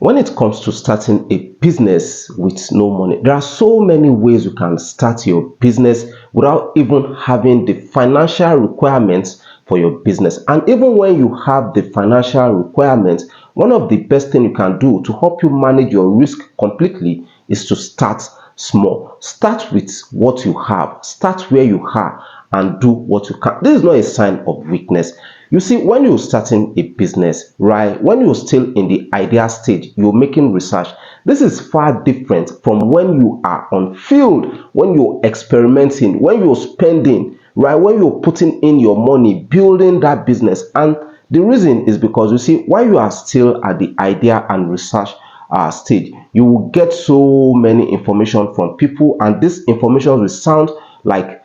When it comes to starting a business with no money, there are so many ways you can start your business without even having the financial requirements for your business. And even when you have the financial requirements, one of the best things you can do to help you manage your risk completely is to start small. Start with what you have, start where you are, and do what you can. This is not a sign of weakness. You see, when you're starting a business, right, when you're still in the idea stage, you're making research. This is far different from when you are on field, when you're experimenting, when you're spending, right, when you're putting in your money, building that business. And the reason is because, you see, while you are still at the idea and research stage, you will get so many information from people, and this information will sound like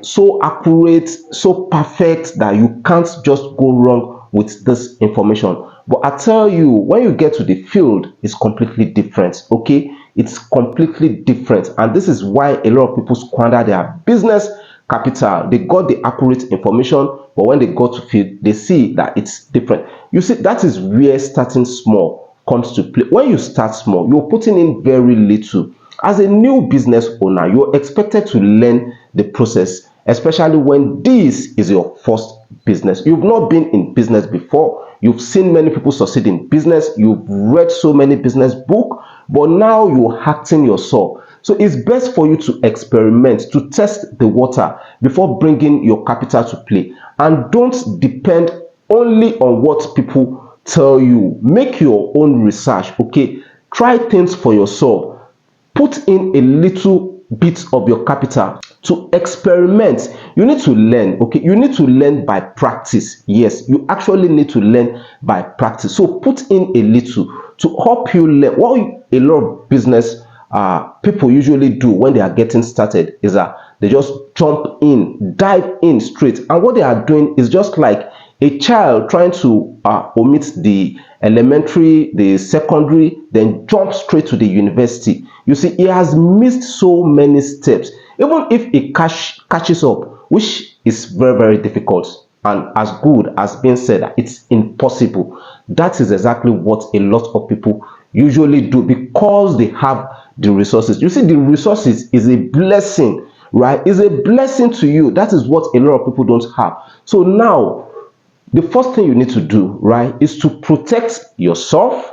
so accurate, so perfect that you can't just go wrong with this information. But I tell you, when you get to the field, it's completely different. Okay, it's completely different, and this is why a lot of people squander their business capital. They got the accurate information, but when they go to field, they see that it's different. You see, that is where starting small comes to play. When you start small, you're putting in very little. As a new business owner, you're expected to learn the process, especially when this is your first business. You've not been in business before. You've seen many people succeed in business. You've read so many business books, but now you're hacking yourself. So it's best for you to experiment, to test the water before bringing your capital to play. And don't depend only on what people tell you. Make your own research, okay? Try things for yourself. Put in a little bit of your capital to experiment. You need to learn, okay? You need to learn by practice. Yes, you actually need to learn by practice. So put in a little to help you learn. What a lot of business people usually do when they are getting started is that they just jump in, dive in straight, and what they are doing is just like a child trying to omit the elementary, the secondary, then jump straight to the university. You see, he has missed so many steps. Even if he catches up, which is very, very difficult, and as good as being said, it's impossible. That is exactly what a lot of people usually do because they have the resources. You see, the resources is a blessing, right? Is a blessing to you. That is what a lot of people don't have. So now, the first thing you need to do, right, is to protect yourself,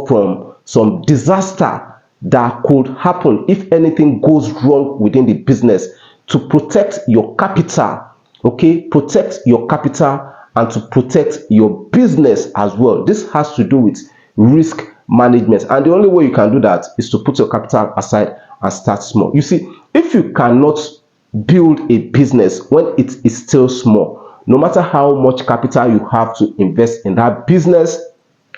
from some disaster that could happen if anything goes wrong within the business, to protect your capital, okay? Protect your capital and to protect your business as well. This has to do with risk management, and the only way you can do that is to put your capital aside and start small. You see, if you cannot build a business when it is still small, no matter how much capital you have to invest in that business,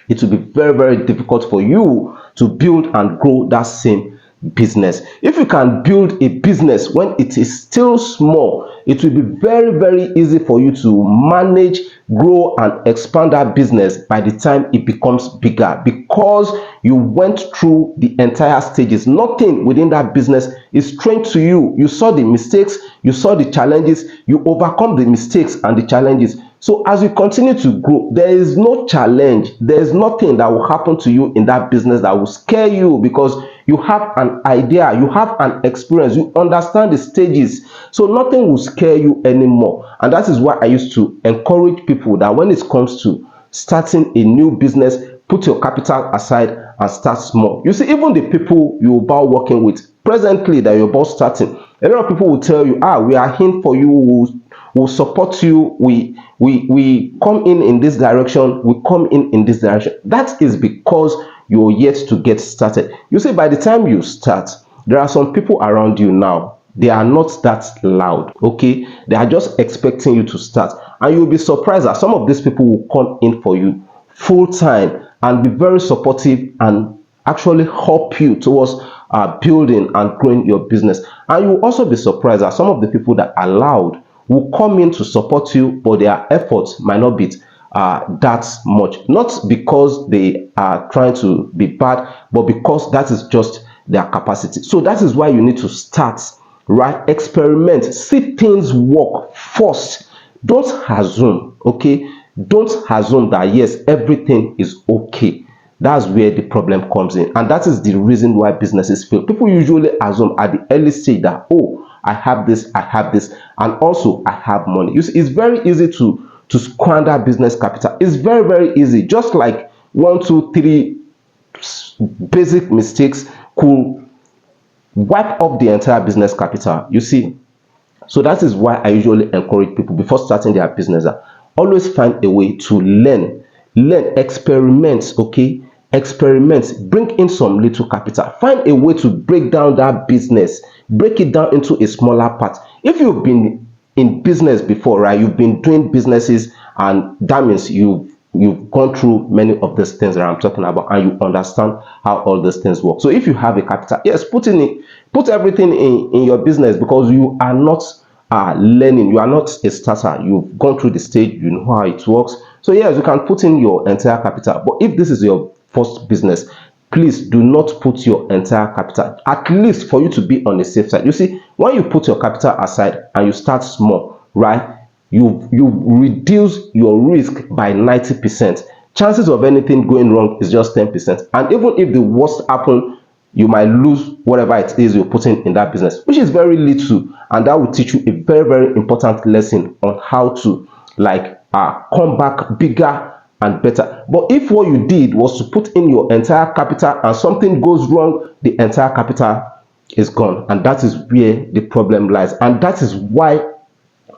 it will be very, very difficult for you to build and grow that same business. If you can build a business when it is still small, it will be very, very easy for you to manage, grow, and expand that business by the time it becomes bigger, because you went through the entire stages. Nothing within that business is strange to you. You saw the mistakes, you saw the challenges, you overcome the mistakes and the challenges. So as you continue to grow, there is no challenge, there is nothing that will happen to you in that business that will scare you, because you have an idea, you have an experience, you understand the stages. So nothing will scare you anymore. And that is why I used to encourage people that when it comes to starting a new business, put your capital aside and start small. You see, even the people you're about working with presently that you're about starting, a lot of people will tell you, we are in for you, we'll support you, we come in this direction, we come in this direction. That is because you're yet to get started. You see, by the time you start, there are some people around you now, they are not that loud, okay? They are just expecting you to start, and you'll be surprised that some of these people will come in for you full time and be very supportive and actually help you towards building and growing your business. And you will also be surprised that some of the people that are loud will come in to support you, but their efforts might not be that much. Not because they are trying to be bad, but because that is just their capacity. So that is why you need to start, right? Experiment, see things work first. Don't assume, okay? Don't assume that yes, everything is okay. That's where the problem comes in, and that is the reason why businesses fail. People usually assume at the early stage that, oh, I have this, and also I have money. You see, it's very easy to squander business capital. It's very, very easy. Just like one, two, three basic mistakes could wipe off the entire business capital. You see, so that is why I usually encourage people before starting their business, always find a way to learn, experiment, okay? Experiment, bring in some little capital, find a way to break down that business, break it down into a smaller part. If you've been in business before, right, you've been doing businesses, and that means you've gone through many of these things that I'm talking about, and you understand how all these things work. So if you have a capital, yes, put everything in your business, because you are not learning, you are not a starter, you've gone through the stage, you know how it works. So yes, you can put in your entire capital, but if this is your first business, please do not put your entire capital, at least for you to be on the safe side. You see, when you put your capital aside and you start small, right, you reduce your risk by 90%. Chances of anything going wrong is just 10%, and even if the worst happen, you might lose whatever it is you're putting in that business, which is very little, and that will teach you a very, very important lesson on how to come back bigger and better. But if what you did was to put in your entire capital and something goes wrong, the entire capital is gone, and that is where the problem lies. And that is why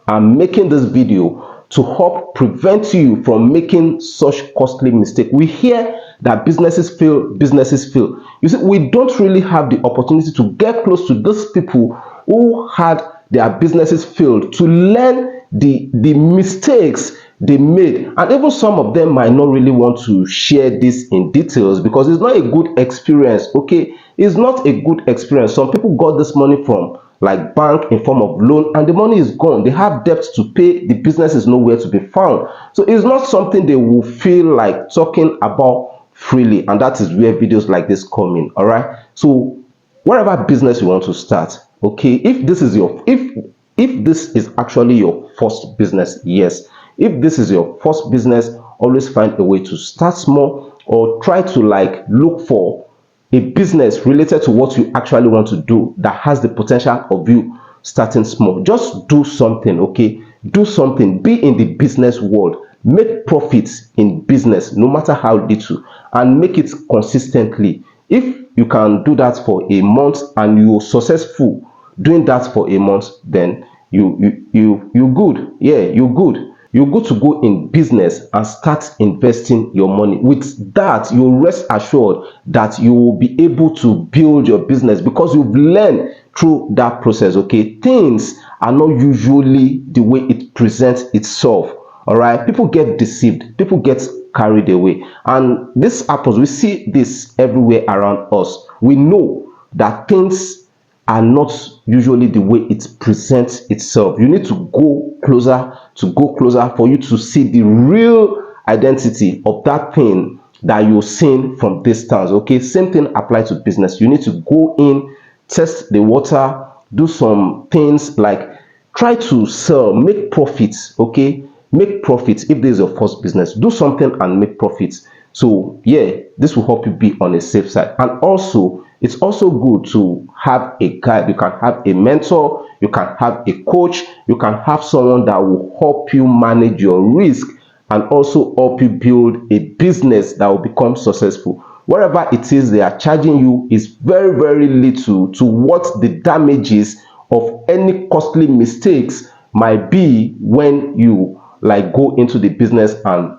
I'm making this video, to help prevent you from making such costly mistake. We hear that businesses fail, businesses fail. You see, we don't really have the opportunity to get close to those people who had their businesses failed, to learn the mistakes they made. And even some of them might not really want to share this in details, because it's not a good experience, okay? It's not a good experience. Some people got this money from bank in form of loan, and the money is gone. They have debts to pay, the business is nowhere to be found. So it's not something they will feel like talking about freely, and that is where videos like this come in. All right, so whatever business you want to start, okay, if this is your if this is actually your first business, yes, if this is your first business, always find a way to start small, or try to look for a business related to what you actually want to do that has the potential of you starting small. Just do something, okay? Do something. Be in the business world. Make profits in business, no matter how little, and make it consistently. If you can do that for a month and you're successful doing that for a month, then you're good. Yeah, you're good. You're good to go in business and start investing your money. With that, you rest assured that you will be able to build your business, because you've learned through that process, okay? Things are not usually the way it presents itself. All right, people get deceived, people get carried away, and this happens. We see this everywhere around us. We know that things are not usually the way it presents itself. You need to go closer, for you to see the real identity of that thing that you're seeing from distance, okay? Same thing applies to business. You need to go in, test the water, do some things like try to sell, make profits, okay? Make profits. If this is your first business, do something and make profits. So yeah, this will help you be on a safe side. And also, it's also good to have a guide. You can have a mentor, you can have a coach, you can have someone that will help you manage your risk, and also help you build a business that will become successful. Whatever it is they are charging you is very, very little to what the damages of any costly mistakes might be when you go into the business and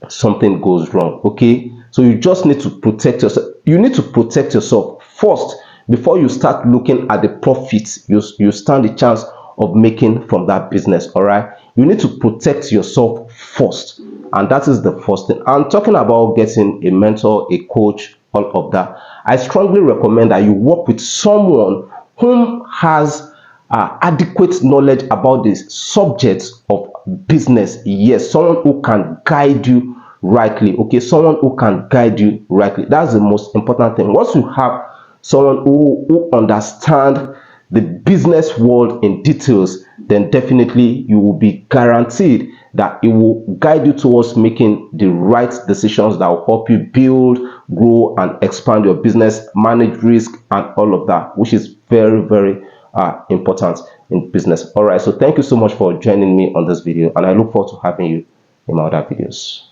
something goes wrong, okay? So you just need to protect yourself. You need to protect yourself first before you start looking at the profits you stand a chance of making from that business. All right, you need to protect yourself first, and that is the first thing. And talking about getting a mentor, a coach, all of that, I strongly recommend that you work with someone whom has adequate knowledge about this subject of business. Yes, someone who can guide you rightly, okay? Someone who can guide you rightly. That's the most important thing. Once you have someone who understands the business world in details, then definitely you will be guaranteed that it will guide you towards making the right decisions that will help you build, grow, and expand your business, manage risk, and all of that, which is very, very important in business. All right, so thank you so much for joining me on this video, and I look forward to having you in my other videos.